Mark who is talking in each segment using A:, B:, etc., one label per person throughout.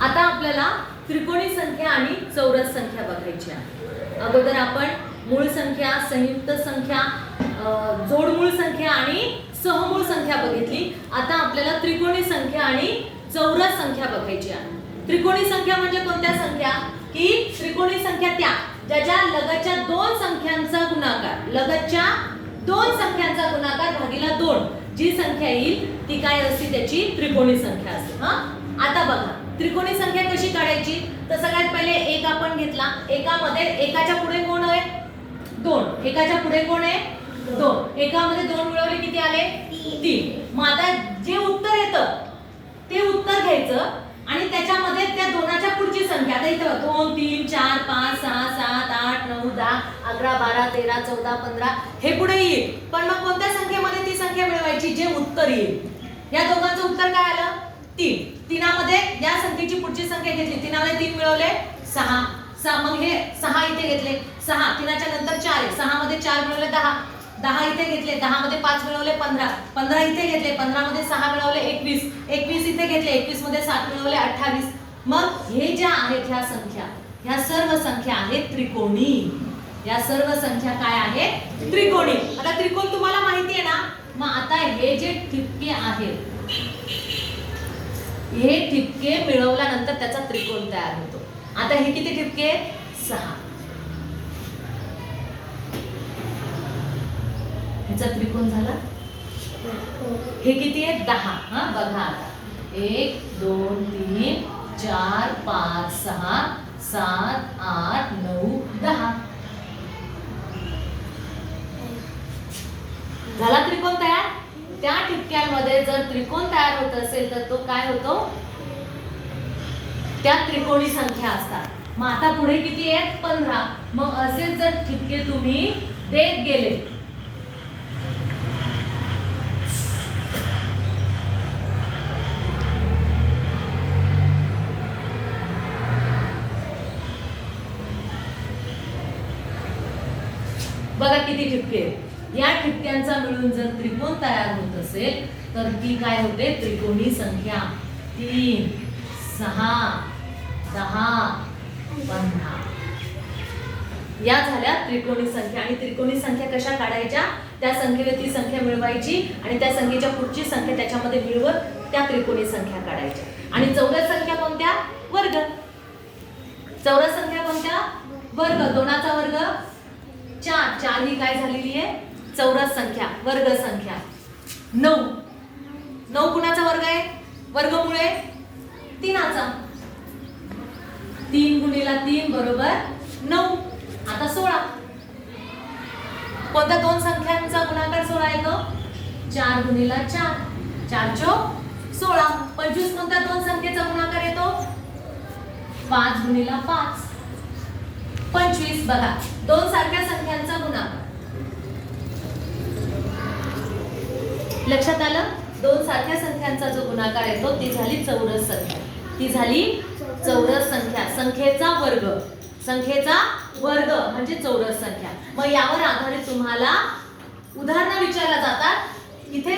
A: आता आपल्याला त्रिकोणी संख्या आणि चौरस संख्या बघायची आहे। अगोदर आपण मूळ संख्या, संयुक्त संख्या, जोडमूळ संख्या आणि सहमूळ संख्या बघितली। आता आपल्याला त्रिकोणी संख्या आणि चौरस संख्या बघायची आहे। त्रिकोणी संख्या म्हणजे कोणत्या संख्या की त्रिकोणी संख्या त्या ज्याच्या लगतच्या दोन संख्यांचा गुणाकार, लगतच्या दोन संख्यांचा गुणाकार भागिले 2 जी संख्या येईल ती काय असते, त्याची त्रिकोणी संख्या असते। आता बघा त्रिकोणी संख्या कशी काढायची, तर सगळ्यात पहिले एक आपण घेतला, एकामध्ये एकाच्या पुढे कोण आहे 2, एकाच्या पुढे कोण आहे 2, एकामध्ये 2 मिळवले किती आले 3। मग आता जे उत्तर येतं ते उत्तर घ्यायचं आणि त्याच्यामध्ये त्या दोनाच्या पुढची संख्या, आता इथं 2 3 4 5 6 7 8 9 10 11 12 13 14 15 हे पुढे येईल, पण मग कोणत्या संख्येमध्ये ती संख्या मिळवायची जे उत्तर येईल। या दोघांचं उत्तर काय आलं 3, तीनामध्ये या संख्येची पुढची संख्या घेतली, तीनामध्ये 3 मिळवले 6, मग हे 6 इथे घेतले 6, तीनाच्या नंतर 4 आहे, 6 मध्ये 4 मिळवले 10, 10 इथे घेतले, 10 मध्ये 5 मिळवले 15, 15 इथे घेतले, 15 मध्ये 6 मिळवले 21, 21 इथे घेतले, 21 मध्ये 7 मिळवले 28। मग हे ज्या आहेत ह्या संख्या, ह्या सर्व संख्या आहेत त्रिकोणी। या सर्व संख्या काय आहेत त्रिकोणी। आता त्रिकोण तुम्हाला माहिती आहे ना, मग आता हे जे ठिपके आहेत हे ठिपके मिळवल्यानंतर त्याचा त्रिकोण तयार होतो। आता हे किती ठिपके 6, ह्याचा त्रिकोण झाला। हे किती आहे 10, बघा आता 1 2 3 4 5 6 7 8 9 10 झाला त्रिकोण तयार। त्या ठिपक्यांमध्ये जर त्रिकोण तयार होत असेल तर तो काय होतो, त्या त्रिकोणी संख्या असतात। मग आता पुढे किती आहेत 15। मग असे जर ठिपके तुम्ही देत गेले बघा किती ठिपके, या ठिपक्यांचा मिळून जर त्रिकोण तयार होत असेल तर ती काय होते त्रिकोणी संख्या। 3 6 10 15 या झाल्या त्रिकोणी संख्या। आणि त्रिकोणी संख्या कशा काढायच्या, त्या संख्येला ती संख्या मिळवायची आणि त्या संख्येच्या पुढची संख्या त्याच्यामध्ये मिळवत त्या त्रिकोणी संख्या काढायच्या। आणि चौरस संख्या कोणत्या वर्ग, चौरस संख्या कोणत्या वर्ग, 2चा वर्ग 4, 4 ही काय झालेली आहे चौरस संख्या, वर्ग संख्या। 9, 9 कुणाचा वर्ग आहे वर्गमूळ आहे 3चा, 3 गुणिला 3 बरोबर 9। आता 16, कोणत्या दोन संख्यांचा गुणाकार 16 येतो 4 गुणिला 4, 4 चौक 16। 25 कोणत्या दोन संख्येचा गुणाकार येतो 5 गुणिला 5 25। बघा दोन सारख्या संख्यांचा गुणाकार, लक्षात आलं, दोन सारख्या संख्यांचा जो गुणाकार येतो ती झाली चौरस संख्या, ती झाली चौरस संख्या। संख्येचा वर्ग, संख्येचा वर्ग म्हणजे चौरस संख्या। मग यावर आधारित तुम्हाला उदाहरण विचारल्या जातात। इथे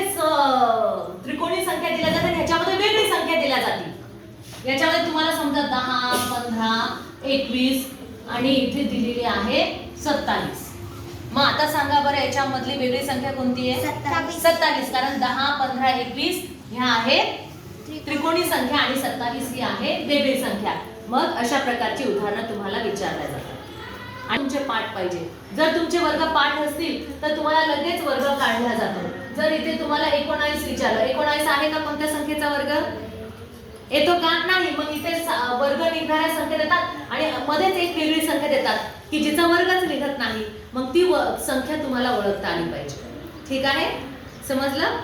A: त्रिकोणी संख्या दिल्या जातात, ह्याच्यामध्ये वेगळी संख्या दिल्या जाते। याच्यामध्ये तुम्हाला समजा 10 15 21 आणि इथे दिलेली आहे 27। मग आता सांगा बरं याच्यामधली वेगळी संख्या कोणती आहे 27, कारण 10 15 21 ह्या आहेत त्रिकोणी संख्या आणि 27 ही आहे वेगळी संख्या। मग अशा प्रकारची उदाहरणं तुम्हाला विचारल्या जातात। आणि तुमचे पाठ पाहिजे, जर तुमचे वर्ग पाठ असतील तर तुम्हाला लगेच वर्ग काढला जातो। जर इथे तुम्हाला 19 विचारलं, 19 आहे का कोणत्या संख्येचा वर्ग येतो का नाही, मग इथे वर्ग निघणाऱ्या संख्या देतात आणि मध्येच एक वेगळी संख्या देतात की जिचा वर्गच निघत नाही, मग ती संख्या तुम्हाला ओळखता आली पाहिजे। ठीक आहे, समजलं।